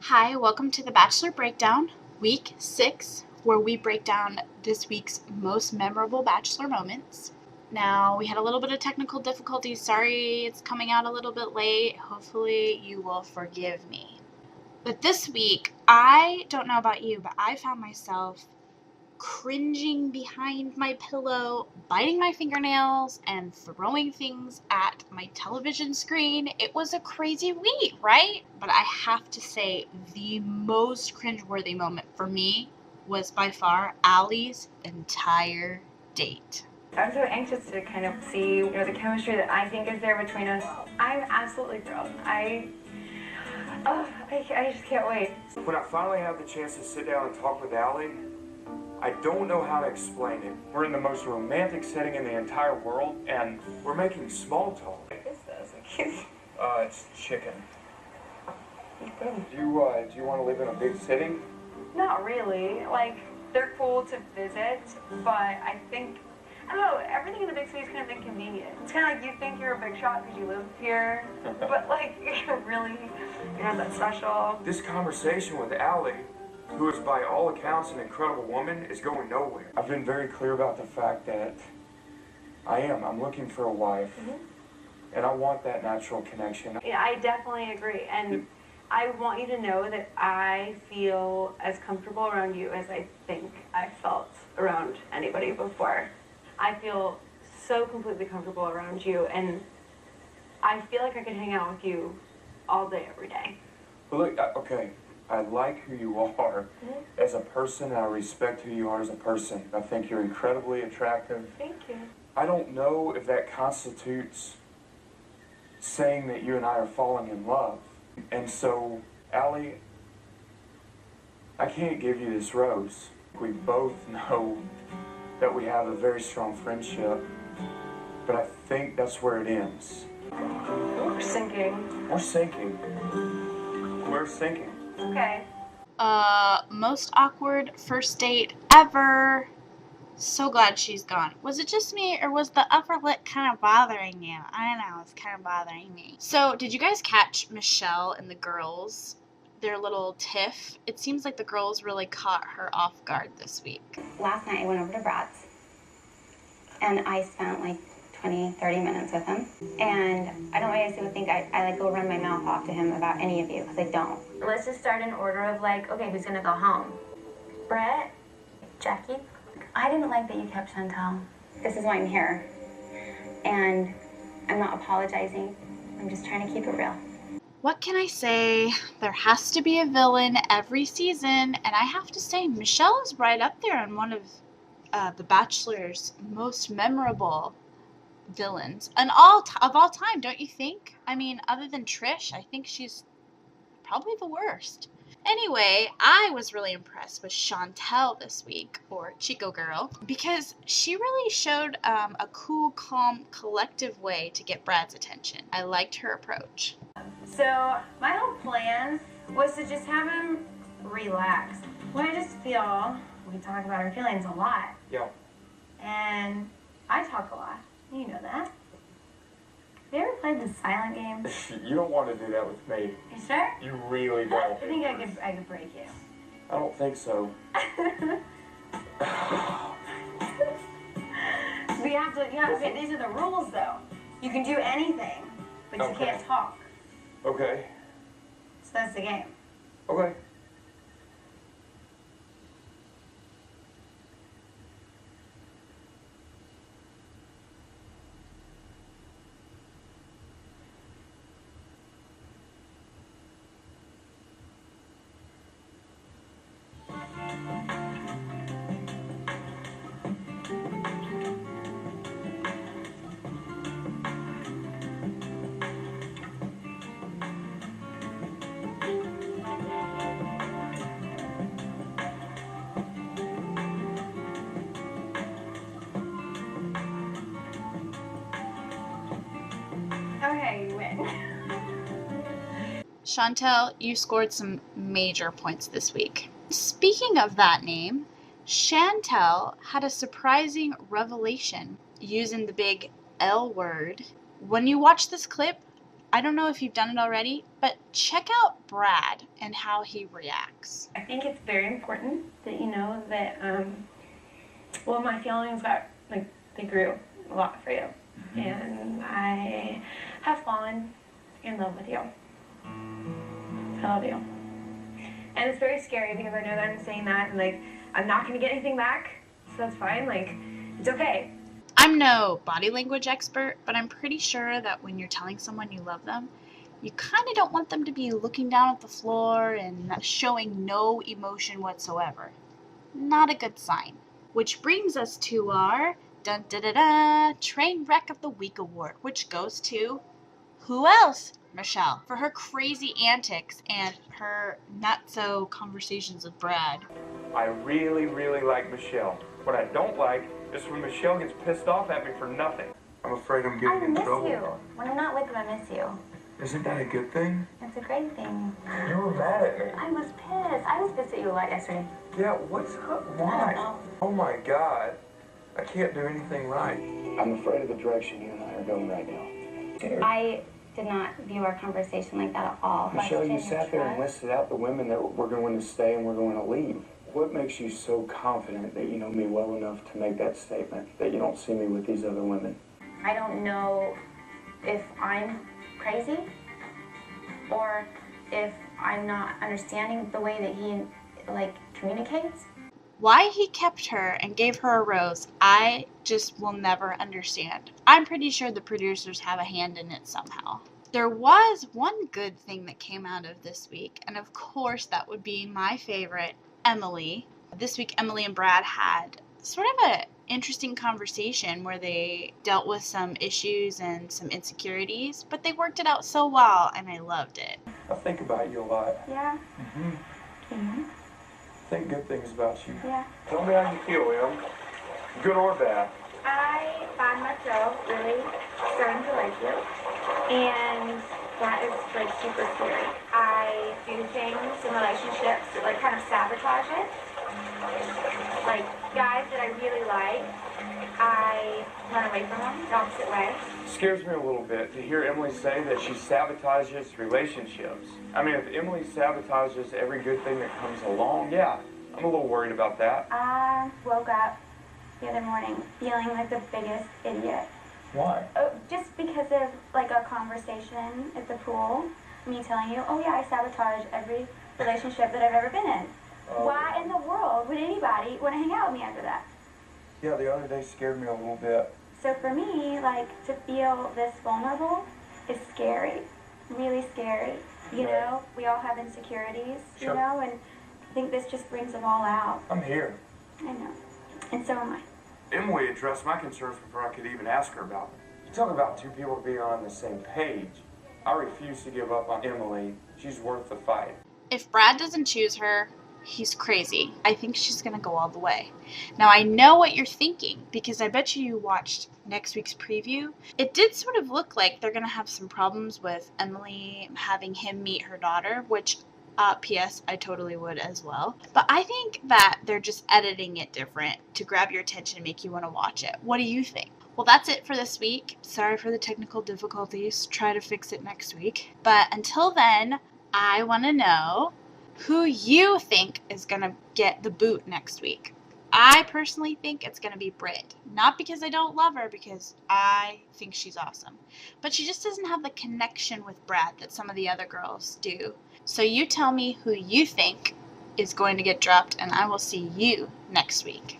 Hi, welcome to the Bachelor Breakdown, week 6, where we break down this week's most memorable Bachelor moments. Now, we had a little bit of technical difficulties. Sorry it's coming out a little bit late. Hopefully, you will forgive me. But this week, I don't know about you, but I found myself cringing behind my pillow, biting my fingernails, and throwing things at my television screen. It was a crazy week, right? But I have to say, the most cringeworthy moment for me was by far Allie's entire date. I'm so anxious to kind of see, the chemistry that I think is there between us. I'm absolutely thrilled. I just can't wait. When I finally had the chance to sit down and talk with Allie, I don't know how to explain it. We're in the most romantic setting in the entire world, and we're making small talk. What is this? It's chicken. Do you want to live in a big city? Not really. Like, they're cool to visit, but I don't know, everything in the big city is kind of inconvenient. It's kind of like you think you're a big shot because you live here, but like, you're not that special. This conversation with Allie, who is by all accounts an incredible woman, is going nowhere. I've been very clear about the fact that I'm looking for a wife, and I want that natural connection. Yeah, I definitely agree, and I want you to know that I feel as comfortable around you as I think I felt around anybody before. I feel so completely comfortable around you, and I feel like I could hang out with you all day, every day. Well, look, okay, I like who you are as a person, and I respect who you are as a person. I think you're incredibly attractive. Thank you. I don't know if that constitutes saying that you and I are falling in love. And so, Allie, I can't give you this rose. We both know that we have a very strong friendship, but I think that's where it ends. We're sinking. We're sinking. We're sinking. Okay. Most awkward first date ever. So glad she's gone. Was it just me, or was the upper lip kind of bothering you? I don't know, it's kind of bothering me. So, did you guys catch Michelle and the girls, their little tiff? It seems like the girls really caught her off guard this week. Last night I went over to Brad's, and I spent like 20, 30 minutes with him. And I don't want you guys to think I go run my mouth off to him about any of you, because I don't. Let's just start in order of okay, who's gonna go home? Brett? Jackie? I didn't like that you kept Chantel. This is why I'm here. And I'm not apologizing. I'm just trying to keep it real. What can I say? There has to be a villain every season, and I have to say, Michelle is right up there on one of The Bachelor's most memorable villains of all time, don't you think? I mean, other than Trish, I think she's probably the worst. Anyway, I was really impressed with Chantel this week, or Chico Girl, because she really showed a cool, calm, collective way to get Brad's attention. I liked her approach. So, my whole plan was to just have him relax. Well, I just feel we talk about our feelings a lot. Yeah. And I talk a lot. You know that. Have you ever played the silent game? You don't want to do that with me. You sure? You really don't. I think I could break you. I don't think so. We have to, these are the rules though. You can do anything, but you can't talk. Okay. So that's the game. Okay. Okay, you win. Chantel, you scored some major points this week. Speaking of that name, Chantel had a surprising revelation using the big L word. When you watch this clip, I don't know if you've done it already, but check out Brad and how he reacts. I think it's very important that you know that, well, my feelings got, like, they grew a lot for you. Mm-hmm. And I have fallen in love with you. I love you. And it's very scary because I know that I'm saying that and, like, I'm not going to get anything back, so that's fine. Like, it's okay. I'm no body language expert, but I'm pretty sure that when you're telling someone you love them, you kind of don't want them to be looking down at the floor and showing no emotion whatsoever. Not a good sign. Which brings us to our dun da da da Train Wreck of the Week award, which goes to who else? Michelle, for her crazy antics and her not-so conversations with Brad. I really, really like Michelle. What I don't like is when Michelle gets pissed off at me for nothing. I'm afraid I'm I getting in miss trouble. you. When I'm not with you, I miss you. Isn't that a good thing? It's a great thing. You were mad at me. I was pissed. I was pissed at you a lot yesterday. Yeah, what's up? I Why? don't know. Oh my God. I can't do anything right. I'm afraid of the direction you and I are going right now. I did not view our conversation like that at all. Michelle, you Question sat there and trust. listed out the women that were going to stay and were going to leave. What makes you so confident that you know me well enough to make that statement, that you don't see me with these other women? I don't know if I'm crazy or if I'm not understanding the way that he, like, communicates. Why he kept her and gave her a rose, I just will never understand. I'm pretty sure the producers have a hand in it somehow. There was one good thing that came out of this week, and of course that would be my favorite, Emily. This week, Emily and Brad had sort of an interesting conversation where they dealt with some issues and some insecurities, but they worked it out so well, and I loved it. I think about you a lot. Yeah. Think good things about you. Yeah. Tell me how you feel, Em. Good or bad. I find myself really starting to like you, and that is, like, super scary. I do things in relationships that, like, kind of sabotage it. Like, guys that I really like, I run away from them the opposite way. Scares me a little bit to hear Emily say that she sabotages relationships. I mean, if Emily sabotages every good thing that comes along, yeah, I'm a little worried about that. I woke up the other morning feeling like the biggest idiot. Why? Just because of, like, a conversation at the pool, me telling you, oh yeah, I sabotage every relationship that I've ever been in. Why in the world would anybody want to hang out with me after that? Yeah, the other day scared me a little bit. So for me, like, to feel this vulnerable is scary, really scary. You Right. know, we all have insecurities, Sure. you know, and I think this just brings them all out. I'm here. I know. And so am I. Emily addressed my concerns before I could even ask her about them. You talk about two people being on the same page. I refuse to give up on Emily. She's worth the fight. If Brad doesn't choose her, he's crazy. I think she's going to go all the way. Now, I know what you're thinking because I bet you watched next week's preview. It did sort of look like they're going to have some problems with Emily having him meet her daughter, which, P.S., I totally would as well. But I think that they're just editing it different to grab your attention and make you want to watch it. What do you think? Well, that's it for this week. Sorry for the technical difficulties. Try to fix it next week. But until then, I want to know who you think is going to get the boot next week. I personally think it's going to be Britt. Not because I don't love her, because I think she's awesome. But she just doesn't have the connection with Brad that some of the other girls do. So you tell me who you think is going to get dropped, and I will see you next week.